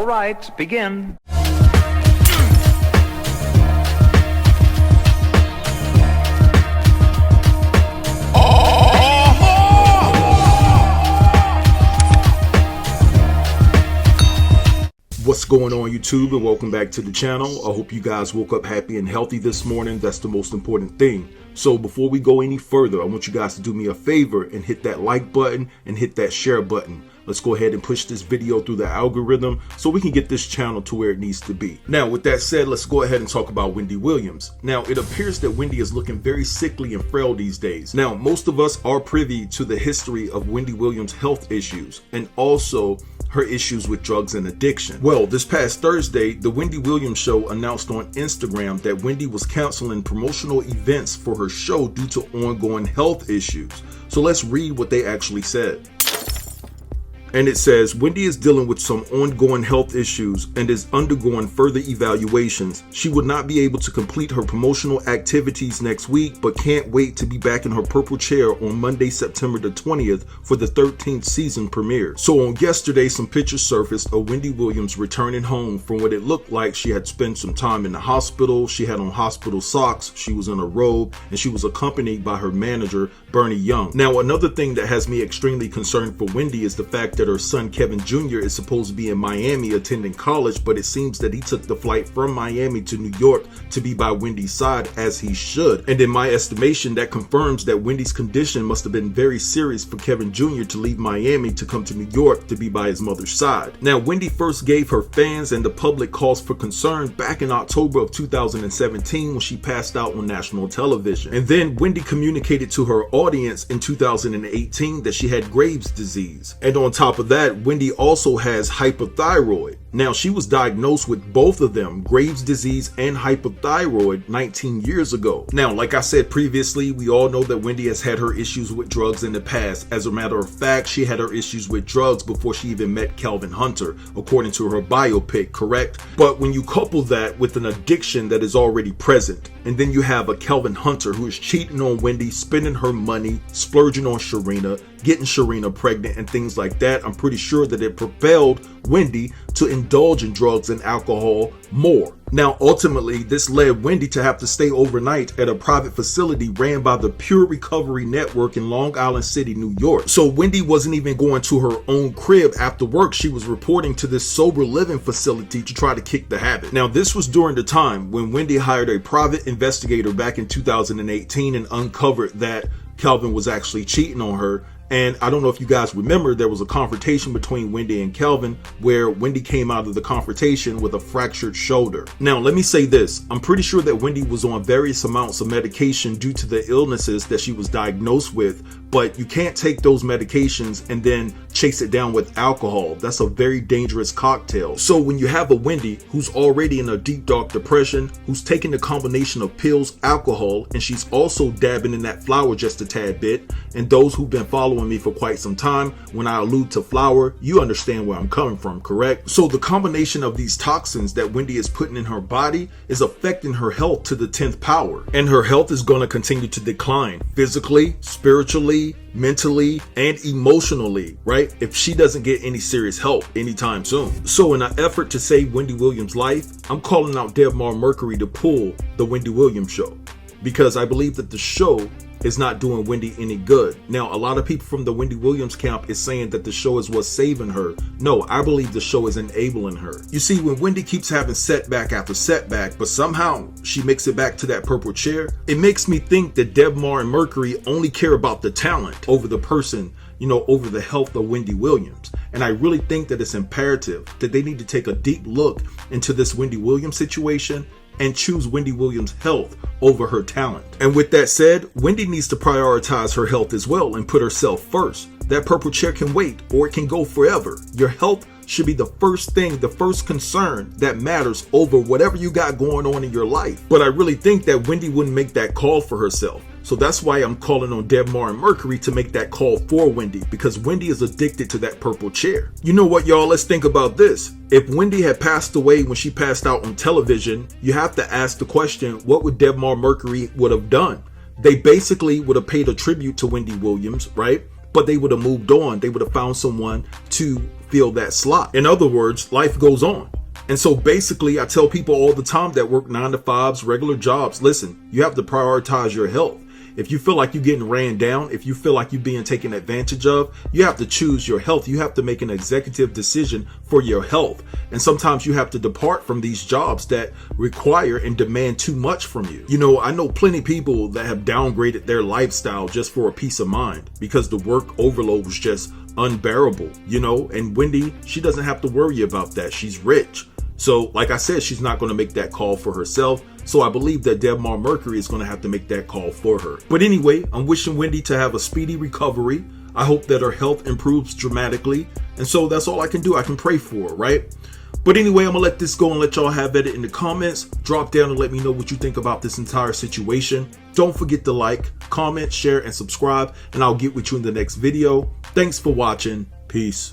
All right, begin. What's going on, YouTube, and welcome back to the channel. I hope you guys woke up happy and healthy this morning. That's the most important thing. So before we go any further, I want you guys to do me a favor and hit that like button and hit that share button. Let's go ahead and push this video through the algorithm so we can get this channel to where it needs to be. Now, with that said, let's go ahead and talk about Wendy Williams. Now, it appears that Wendy is looking very sickly and frail these days. Now, most of us are privy to the history of Wendy Williams' health issues and also her issues with drugs and addiction. Well, this past Thursday, the Wendy Williams show announced on Instagram that Wendy was canceling promotional events for her show due to ongoing health issues. So let's read what they actually said. And it says, Wendy is dealing with some ongoing health issues and is undergoing further evaluations. She would not be able to complete her promotional activities next week, but can't wait to be back in her purple chair on Monday, September the 20th for the 13th season premiere. So on yesterday, some pictures surfaced of Wendy Williams returning home from what it looked like she had spent some time in the hospital. She had on hospital socks, she was in a robe, and she was accompanied by her manager, Bernie Young. Now, another thing that has me extremely concerned for Wendy is the fact that her son Kevin Jr. is supposed to be in Miami attending college, but it seems that he took the flight from Miami to New York to be by Wendy's side, as he should. And in my estimation, that confirms that Wendy's condition must have been very serious for Kevin Jr. to leave Miami to come to New York to be by his mother's side. Now, Wendy first gave her fans and the public cause for concern back in October of 2017 when she passed out on national television. And then Wendy communicated to her audience in 2018 that she had Graves' disease. And on top of that, Wendy also has hypothyroid. Now, she was diagnosed with both of them, Graves' disease and hypothyroid, 19 years ago. Now, like I said previously, we all know that Wendy has had her issues with drugs in the past. As a matter of fact, she had her issues with drugs before she even met Calvin Hunter, according to her biopic, correct? But when you couple that with an addiction that is already present, and then you have a Calvin Hunter who is cheating on Wendy, spending her money, splurging on Sharina, getting Sharina pregnant and things like that, I'm pretty sure that it propelled Wendy to indulge in drugs and alcohol more. Now, ultimately, this led Wendy to have to stay overnight at a private facility ran by the Pure Recovery Network in Long Island City, New York. So Wendy wasn't even going to her own crib after work. She was reporting to this sober living facility to try to kick the habit. Now, this was during the time when Wendy hired a private investigator back in 2018 and uncovered that Calvin was actually cheating on her. And I don't know if you guys remember, there was a confrontation between Wendy and Calvin where Wendy came out of the confrontation with a fractured shoulder. Now, let me say this. I'm pretty sure that Wendy was on various amounts of medication due to the illnesses that she was diagnosed with, but you can't take those medications and then chase it down with alcohol. That's a very dangerous cocktail. So when you have a Wendy who's already in a deep, dark depression, who's taking a combination of pills, alcohol, and she's also dabbing in that flour just a tad bit, and those who've been following me for quite some time, when I allude to flour, you understand where I'm coming from, correct? So the combination of these toxins that Wendy is putting in her body is affecting her health to the 10th power, and her health is going to continue to decline physically, spiritually, mentally, and emotionally, right? If she doesn't get any serious help anytime soon. So in an effort to save Wendy Williams' life, I'm calling out Debmar Mercury to pull the Wendy Williams show, because I believe that the show is not doing Wendy any good. Now, a lot of people from the Wendy Williams camp is saying that the show is what's saving her. No, I believe the show is enabling her. You see, when Wendy keeps having setback after setback, but somehow she makes it back to that purple chair, it makes me think that Debmar and Mercury only care about the talent over the person, over the health of Wendy Williams. And I really think that it's imperative that they need to take a deep look into this Wendy Williams situation and choose Wendy Williams' health over her talent. And with that said, Wendy needs to prioritize her health as well and put herself first. That purple chair can wait, or it can go forever. Your health should be the first thing, the first concern that matters over whatever you got going on in your life. But I really think that Wendy wouldn't make that call for herself. So that's why I'm calling on Debmar and Mercury to make that call for Wendy, because Wendy is addicted to that purple chair. You know what, y'all? Let's think about this. If Wendy had passed away when she passed out on television, you have to ask the question, what would Debmar Mercury would have done? They basically would have paid a tribute to Wendy Williams, right? But they would have moved on. They would have found someone to fill that slot. In other words, life goes on. And so basically, I tell people all the time that work 9-to-5s, regular jobs, listen, you have to prioritize your health. If you feel like you're getting ran down, if you feel like you're being taken advantage of, you have to choose your health. You have to make an executive decision for your health. And sometimes you have to depart from these jobs that require and demand too much from you. You know, I know plenty of people that have downgraded their lifestyle just for a peace of mind because the work overload was just unbearable, you know, and Wendy, she doesn't have to worry about that. She's rich. So like I said, she's not going to make that call for herself. So I believe that Debmar Mercury is going to have to make that call for her. But anyway, I'm wishing Wendy to have a speedy recovery. I hope that her health improves dramatically. And so that's all I can do. I can pray for her, right? But anyway, I'm going to let this go and let y'all have at it in the comments. Drop down and let me know what you think about this entire situation. Don't forget to like, comment, share, and subscribe. And I'll get with you in the next video. Thanks for watching. Peace.